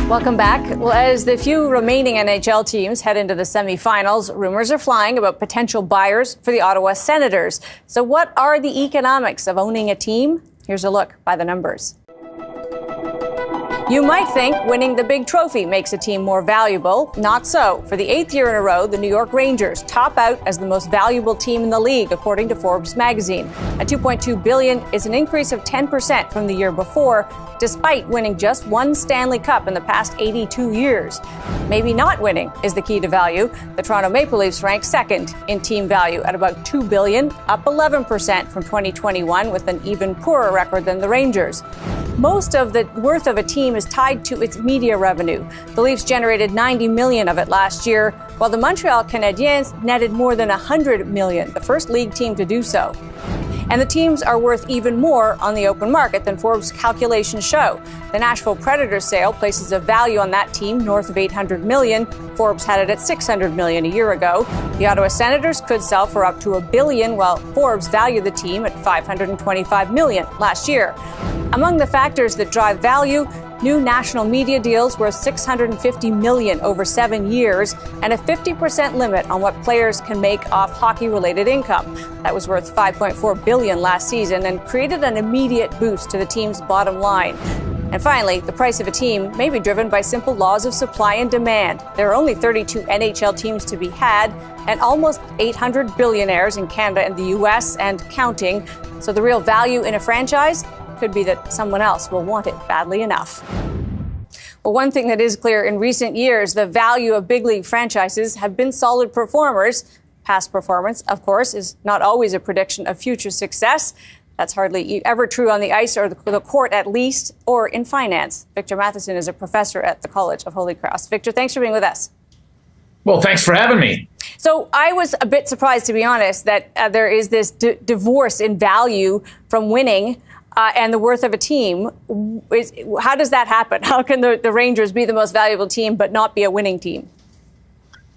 Welcome back. Well, as the few remaining NHL teams head into the semifinals, rumors are flying about potential buyers for the Ottawa Senators. So what are the economics of owning a team? Here's a look by the numbers. You might think winning the big trophy makes a team more valuable. Not so. For the 8th year in a row, the New York Rangers top out as the most valuable team in the league, according to Forbes magazine. At $2.2 billion is an increase of 10% from the year before, despite winning just one Stanley Cup in the past 82 years. Maybe not winning is the key to value. The Toronto Maple Leafs rank second in team value at about $2 billion, up 11% from 2021, with an even poorer record than the Rangers. Most of the worth of a team is tied to its media revenue. The Leafs generated $90 million of it last year, while the Montreal Canadiens netted more than $100 million, the first league team to do so. And the teams are worth even more on the open market than Forbes' calculations show. The Nashville Predators sale places a value on that team north of $800 million. Forbes had it at $600 million a year ago. The Ottawa Senators could sell for up to $1 billion, while Forbes valued the team at $525 million last year. Among the factors that drive value, new national media deals worth $650 million over 7 years, and a 50% limit on what players can make off hockey-related income. That was worth $5.4 billion last season and created an immediate boost to the team's bottom line. And finally, the price of a team may be driven by simple laws of supply and demand. There are only 32 NHL teams to be had, and almost 800 billionaires in Canada and the U.S. and counting. So the real value in a franchise could be that someone else will want it badly enough. Well, one thing that is clear in recent years, the value of big league franchises have been solid performers. Past performance, of course, is not always a prediction of future success. That's hardly ever true on the ice or the court, at least, or in finance. Victor Matheson is a professor at the College of Holy Cross. Victor, thanks for being with us. Well, thanks for having me. So I was a bit surprised, to be honest, that there is this divorce in value from winning and the worth of a team. How does that happen? How can the Rangers be the most valuable team but not be a winning team?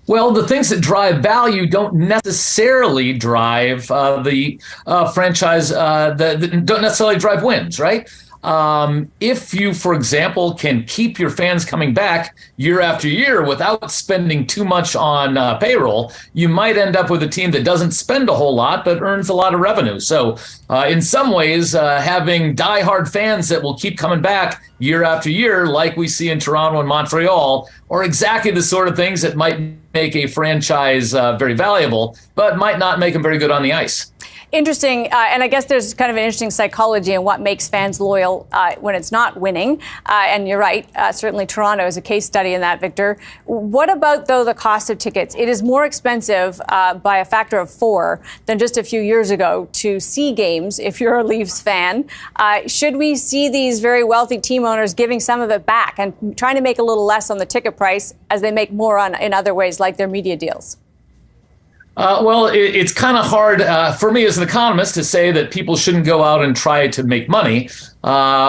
Well, the things that drive value don't necessarily drive the franchise, that don't necessarily drive wins, right? If you, for example, can keep your fans coming back year after year without spending too much on payroll, you might end up with a team that doesn't spend a whole lot but earns a lot of revenue. So in some ways, having diehard fans that will keep coming back year after year, like we see in Toronto and Montreal, are exactly the sort of things that might make a franchise very valuable, but might not make them very good on the ice. Interesting. And I guess there's kind of an interesting psychology in what makes fans loyal when it's not winning. And you're right. Certainly Toronto is a case study in that, Victor. What about, though, the cost of tickets? It is more expensive by a factor of 4 than just a few years ago to see games if you're a Leafs fan. Should we see these very wealthy team owners giving some of it back and trying to make a little less on the ticket price as they make more in other ways, like their media deals? Well, it's kind of hard for me as an economist to say that people shouldn't go out and try to make money.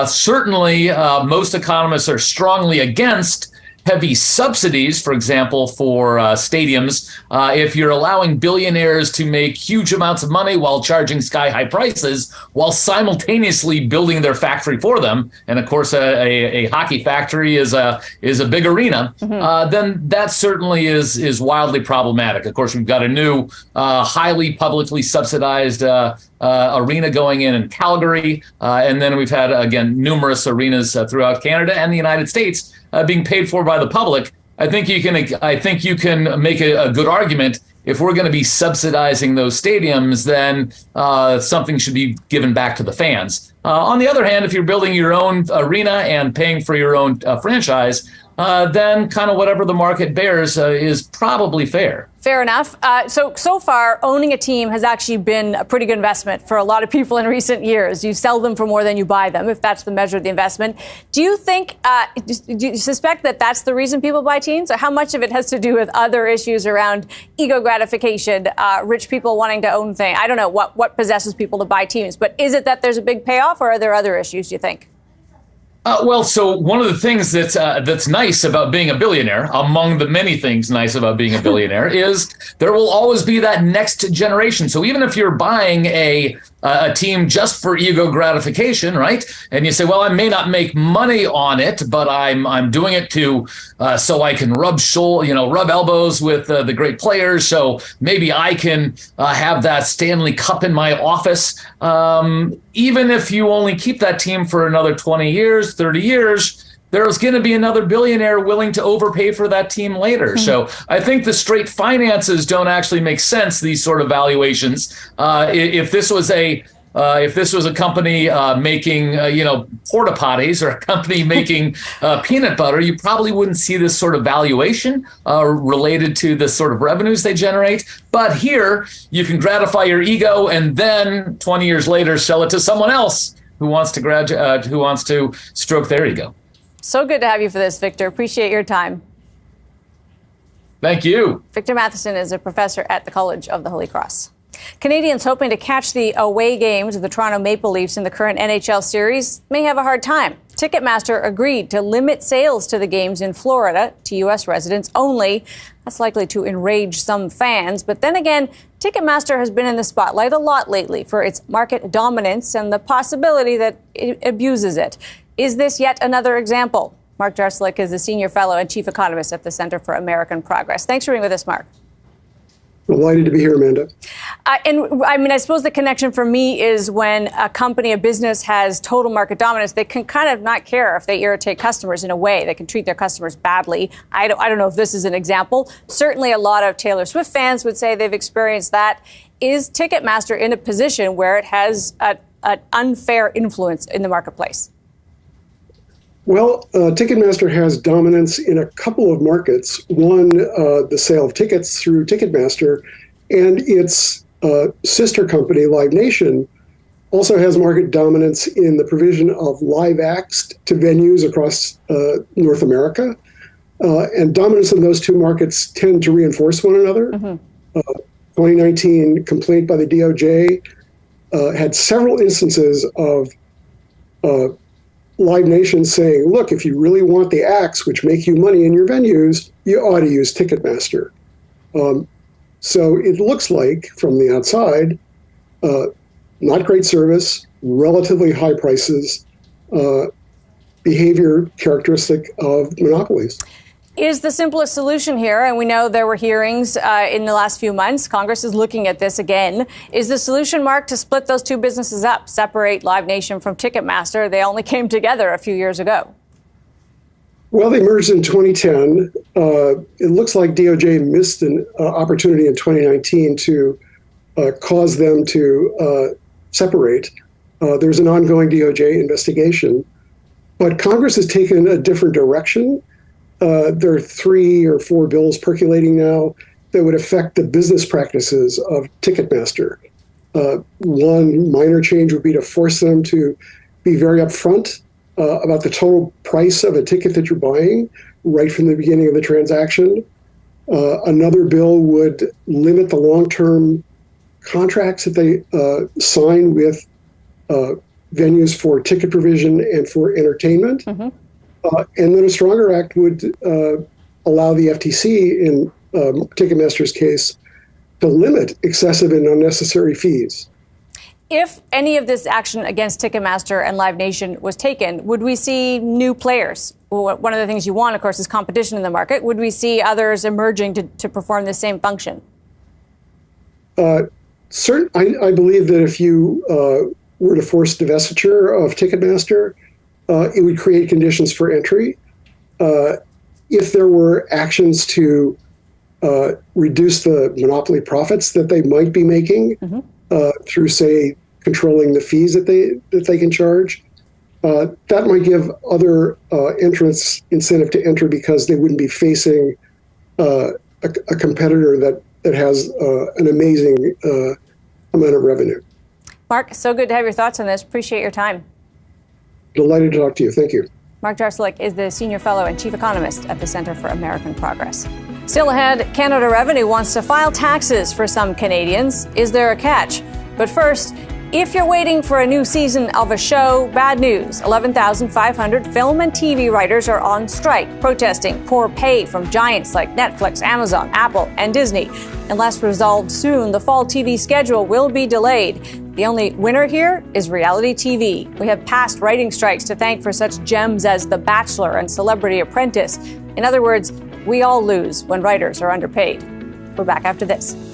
Certainly, most economists are strongly against heavy subsidies, for example, for stadiums. If you're allowing billionaires to make huge amounts of money while charging sky-high prices, while simultaneously building their factory for them, and of course a hockey factory is a big arena, then that certainly is wildly problematic. Of course, we've got a new highly publicly subsidized arena going in Calgary, and then we've had, again, numerous arenas throughout Canada and the United States being paid for by the public. I think you can make a good argument. If we're going to be subsidizing those stadiums, then something should be given back to the fans. On the other hand, if you're building your own arena and paying for your own franchise, then kind of whatever the market bears is probably fair. Fair enough. So far, owning a team has actually been a pretty good investment for a lot of people in recent years. You sell them for more than you buy them, if that's the measure of the investment. Do you think, do you suspect that that's the reason people buy teams? Or how much of it has to do with other issues around ego gratification, rich people wanting to own things? I don't know what possesses people to buy teams, but is it that there's a big payoff, or are there other issues, do you think? Well, so one of the things that's nice about being a billionaire, among the many things nice about being a billionaire, is there will always be that next generation. So even if you're buying a a team just for ego gratification, right? And you say, well, I may not make money on it, but I'm doing it to so I can rub elbows with the great players. So maybe I can have that Stanley Cup in my office. Even if you only keep that team for another 20 years, 30 years, there's going to be another billionaire willing to overpay for that team later. So I think the straight finances don't actually make sense, these sort of valuations. If this was a company making porta potties, or a company making peanut butter, you probably wouldn't see this sort of valuation related to the sort of revenues they generate. But here, you can gratify your ego and then 20 years later sell it to someone else who wants to stroke their ego. So good to have you for this, Victor. Appreciate your time. Thank you. Victor Matheson is a professor at the College of the Holy Cross. Canadians hoping to catch the away games of the Toronto Maple Leafs in the current NHL series may have a hard time. Ticketmaster agreed to limit sales to the games in Florida to U.S. residents only. That's likely to enrage some fans. But then again, Ticketmaster has been in the spotlight a lot lately for its market dominance and the possibility that it abuses it. Is this yet another example? Mark Jarslick is a senior fellow and chief economist at the Center for American Progress. Thanks for being with us, Mark. Delighted to be here, Amanda. I suppose the connection for me is when a company, a business has total market dominance, they can kind of not care if they irritate customers in a way. They can treat their customers badly. I don't know if this is an example. Certainly a lot of Taylor Swift fans would say they've experienced that. Is Ticketmaster in a position where it has an unfair influence in the marketplace? Well, Ticketmaster has dominance in a couple of markets. One, the sale of tickets through Ticketmaster, and its sister company, Live Nation, also has market dominance in the provision of live acts to venues across North America. And dominance in those two markets tend to reinforce one another. 2019 complaint by the DOJ had several instances of Live Nation saying, look, if you really want the acts which make you money in your venues, you ought to use Ticketmaster. So it looks like, from the outside, not great service, relatively high prices, behavior characteristic of monopolies. Is the simplest solution here, and we know there were hearings in the last few months, Congress is looking at this again, is the solution, Mark, to split those two businesses up, separate Live Nation from Ticketmaster? They only came together a few years ago. Well, they merged in 2010. It looks like DOJ missed an opportunity in 2019 to cause them to separate. There's an ongoing DOJ investigation, but Congress has taken a different direction. There are 3 or 4 bills percolating now that would affect the business practices of Ticketmaster. One minor change would be to force them to be very upfront about the total price of a ticket that you're buying right from the beginning of the transaction. Another bill would limit the long-term contracts that they sign with venues for ticket provision and for entertainment. And then a stronger act would allow the FTC, in Ticketmaster's case, to limit excessive and unnecessary fees. If any of this action against Ticketmaster and Live Nation was taken, would we see new players? Well, one of the things you want, of course, is competition in the market. Would we see others emerging to perform the same function? I believe that if you were to force divestiture of Ticketmaster, it would create conditions for entry. If there were actions to reduce the monopoly profits that they might be making through, say, controlling the fees that they can charge, that might give other entrants incentive to enter because they wouldn't be facing a competitor that has an amazing amount of revenue. Mark, so good to have your thoughts on this. Appreciate your time. Delighted to talk to you. Thank you. Mark Jarslick is the senior fellow and chief economist at the Center for American Progress. Still ahead, Canada Revenue wants to file taxes for some Canadians. Is there a catch? But first, If you're waiting for a new season of a show, bad news. 11,500 film and TV writers are on strike, protesting poor pay from giants like Netflix, Amazon, Apple, and Disney. Unless resolved soon, the fall TV schedule will be delayed. The only winner here is reality TV. We have past writing strikes to thank for such gems as The Bachelor and Celebrity Apprentice. In other words, we all lose when writers are underpaid. We're back after this.